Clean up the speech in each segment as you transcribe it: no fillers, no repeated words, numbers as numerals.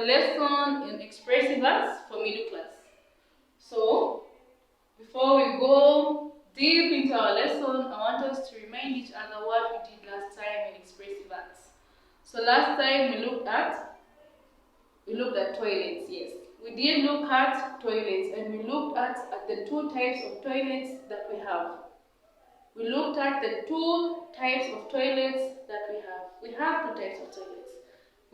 lesson in expressive arts for middle class. So, before we go deep into our lesson, I want us to remind each other what we did last time in expressive arts. So last time we looked at toilets, yes. We did look at toilets, and we looked at the two types of toilets that we have. We looked at the two types of toilets that we have. We have two types of toilets.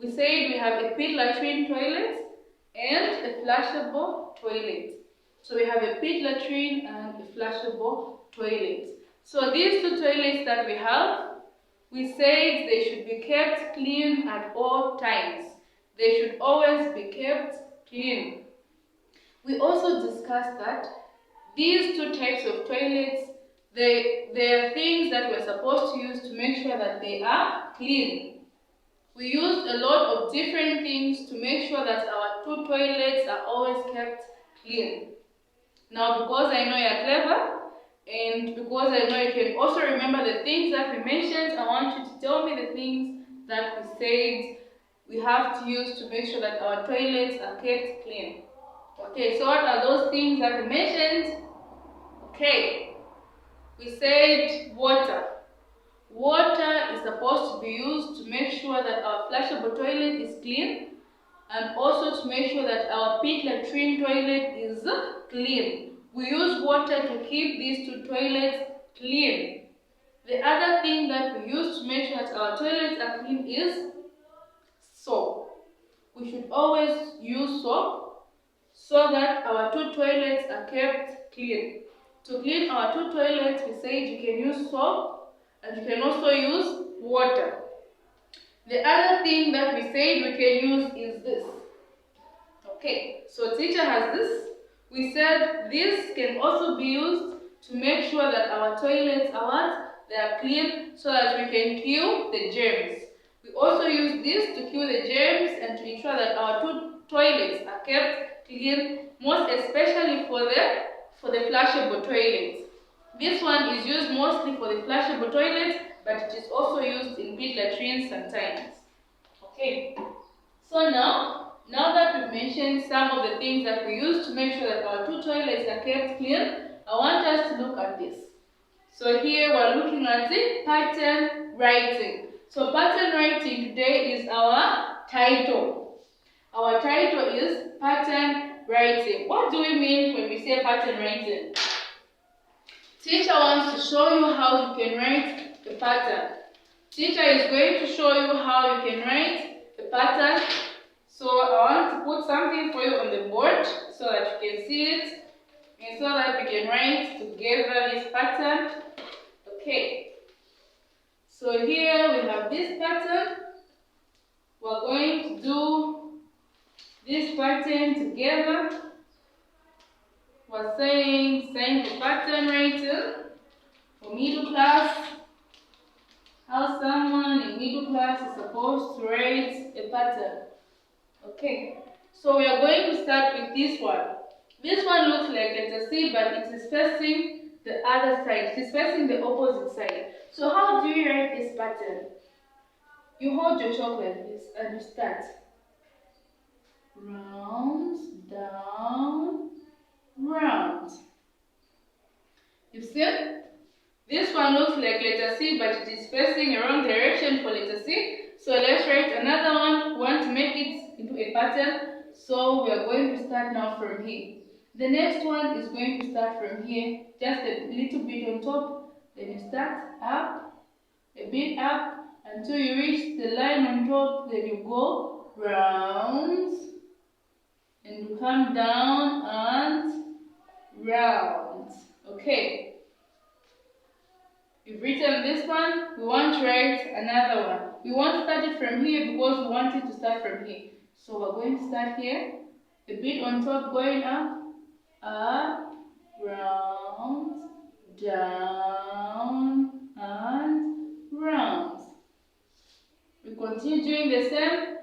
We said we have a pit latrine toilet and a flushable toilet. So we have a pit latrine and a flushable toilet. So these two toilets that we have, we said they should be kept clean at all times. They should always be kept clean. We also discussed that these two types of toilets, they are things that we're supposed to use to make sure that they are clean. We used a lot of different things to make sure that our two toilets are always kept clean. Now, because I know you're clever, and because I know you can also remember the things that we mentioned, I want you to tell me the things that we said we have to use to make sure that our toilets are kept clean. Okay, so what are those things that we mentioned? Okay, we said water. Water is supposed to be used to make sure that our flushable toilet is clean, and also to make sure that our pit latrine toilet is clean. We use water to keep these two toilets clean. The other thing that we use to make sure that our toilets are clean is soap. We should always use soap so that our two toilets are kept clean. To clean our two toilets, we said you can use soap and you can also use water. The other thing that we said we can use is this. Okay, so teacher has this. We said this can also be used to make sure that our toilets are what? They are clean, so that we can kill the germs. We also use this to kill the germs and to ensure that our two toilets are kept clean, most especially for the flushable toilets. This one is used mostly for the flushable toilet, but it is also used in pit latrines sometimes. Okay, so now that we've mentioned some of the things that we use to make sure that our two toilets are kept clean, I want us to look at this. So here we're looking at the pattern writing. So pattern writing today is our title. Our title is pattern writing. What do we mean when we say pattern writing? Teacher wants to show you how you can write the pattern. Teacher is going to show you how you can write the pattern. So I want to put something for you on the board so that you can see it and so that we can write together this pattern. Okay. So here we have this pattern. We're going to do this pattern together. We're saying the pattern writing for middle class. How someone in middle class is supposed to write a pattern. Okay, so we are going to start with this one. This one looks like letter C, but it is facing the other side. It is facing the opposite side. So how do you write this pattern? You hold your chalk like this and you start. Round, down, round. You see? This one looks like letter C, but it is facing a wrong direction for letter C. So let's write another one. We want to make it into a pattern. So we are going to start now from here. The next one is going to start from here, just a little bit on top. Then you start up, a bit up, until you reach the line on top. Then you go round, and you come down and round. Okay. You've written this one, we want to write another one. We want to start it from here because we want it to start from here. So we're going to start here, a bit on top, going up, round, down, and round. We continue doing the same,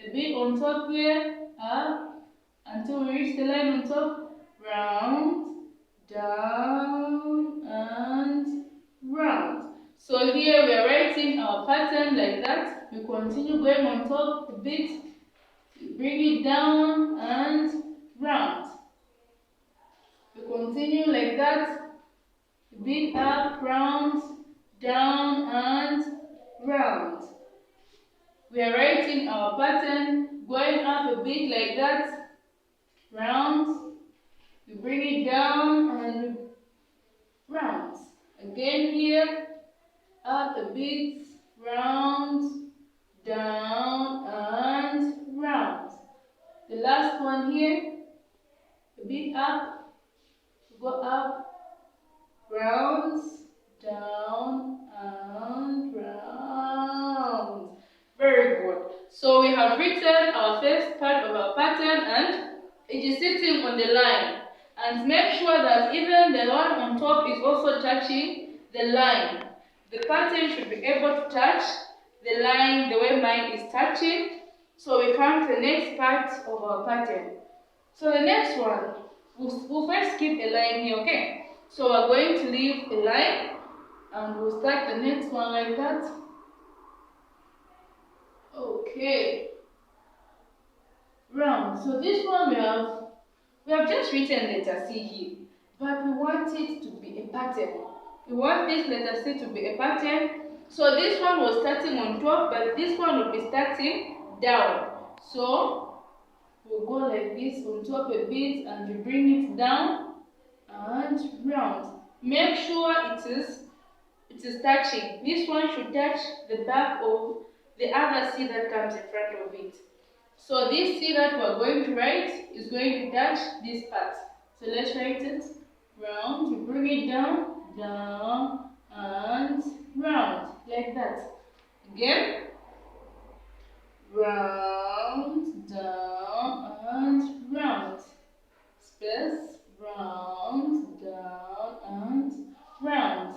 a bit on top here, up, until we reach the line on top, round, down, and round. So here we are writing our pattern like that. We continue going on top a bit, bring it down and round. We continue like that, a bit up, round, down and round. We are writing our pattern, going up a bit like that, round, we bring it down and round. Again here, up a bit, round, down and round. The last one here, a bit up, go up, round, down and round. Very good. So we have written our first part of our pattern and it is sitting on the line. And make sure that even the one on top is also touching the line. The pattern should be able to touch the line the way mine is touching. So we come to the next part of our pattern. So the next one, we'll first keep a line here, okay? So we're going to leave a line and we'll start the next one like that. Okay. Round. So this one we have just written letter C here, but we want it to be a pattern. We want this letter C to be a pattern. So this one was starting on top, but this one will be starting down. So we'll go like this on top a bit and we bring it down and round. Make sure it is touching. This one should touch the back of the other C that comes in front of it. So this C that we're going to write is going to touch this part. So let's write it. Round, we bring it down, down and round, like that. Again. Round, down and round. Space, round, down and round.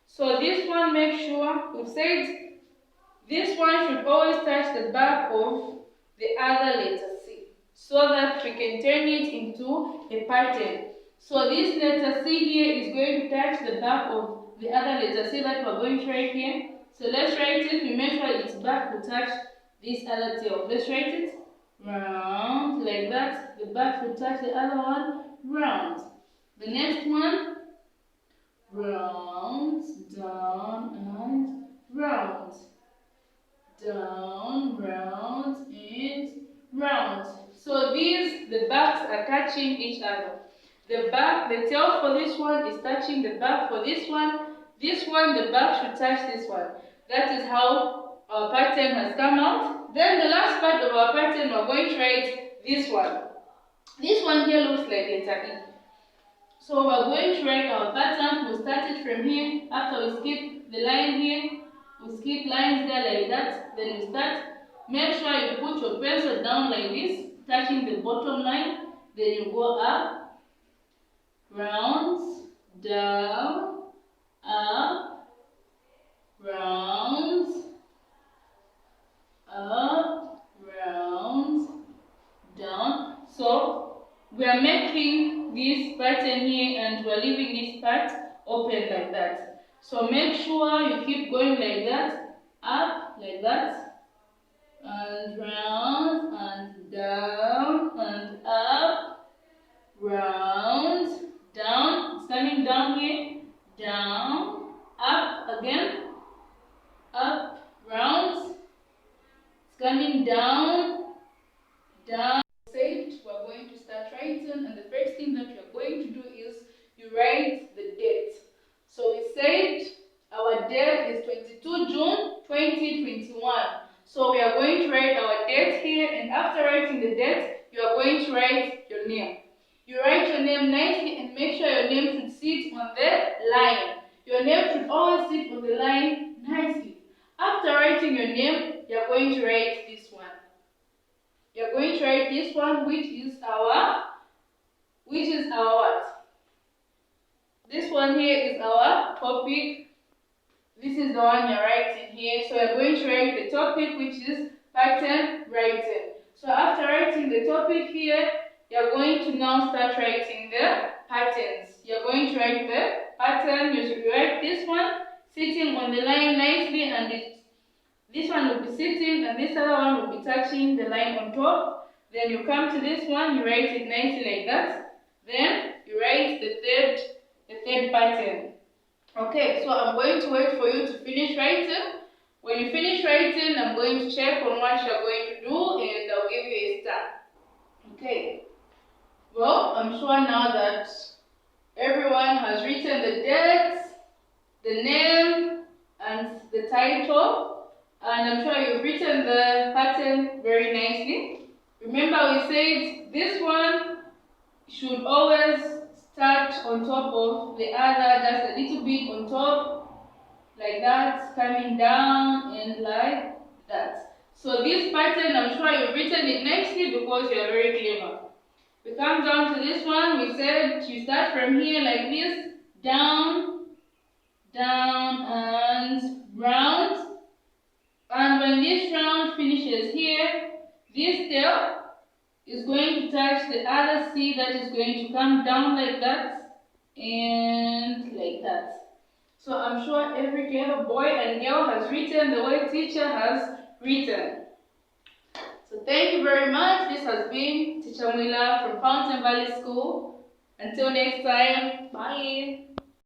So this one, make sure, we've said this one should always touch the back of the other letter C, so that we can turn it into a pattern. So this letter C here is going to touch the back of the other letter C that we're going to write here. So let's write it. We make sure its back will touch this other tail. Let's write it. Round, like that. The back will touch the other one. Round. The next one. Round, down and round. Down, round and round. So these, the backs are touching each other. The tail for this one is touching the back for this one. This one, the back should touch this one. That is how our pattern has come out. Then the last part of our pattern, we're going to write this one. This one here looks like letter E. So we're going to write our pattern. We'll start it from here. After we skip the line here, we skip lines there like that. Then we start. Make sure you put your pencil down like this, touching the bottom line. Then you go up, round, down, up, round, up, round, down. So we are making this pattern here and we are leaving this part open like that. So make sure you keep going like that, up, like that, and round, and down, and up, round, down. It's coming down here, down, up again, up, round. It's coming down, down. Said we're going to start writing, and the first thing that you're going to do is you write the date. So we said our date is 22 June 2021. So we are going to write our date here, and after writing the date, you are going to write your name. You write your name nicely and make sure your name should sit on the line. Your name should always sit on the line nicely. After writing your name, you are going to write this one. You are going to write this one, which is our what? This one here is our topic. This is the one you're writing here. So you're going to write the topic, which is pattern writing. So after writing the topic here, you're going to now start writing the patterns. You're going to write the pattern. You should write this one sitting on the line nicely, and This one will be sitting and this other one will be touching the line on top. Then you come to this one, you write it nicely like that. Then you write the third pattern. Okay, so I'm going to wait for you to finish writing. When you finish writing, I'm going to check on what you're going to do and I'll give you a star. Okay. Well, I'm sure now that everyone has written the date, the name, and the title, and I'm sure you've written the pattern very nicely. Remember, we said this one should always start on top of the other, just a little bit on top, like that, coming down and like that. So this pattern, I'm sure you've written it nicely because you're very clever. We come down to this one, we said you start from here like this, down, down and round. And when this round finishes here, this tail is going to touch the other C that is going to come down like that and like that. So I'm sure every clever boy and girl has written the way teacher has written. So thank you very much. This has been Teacher Mwila from Fountain Valley School. Until next time, bye.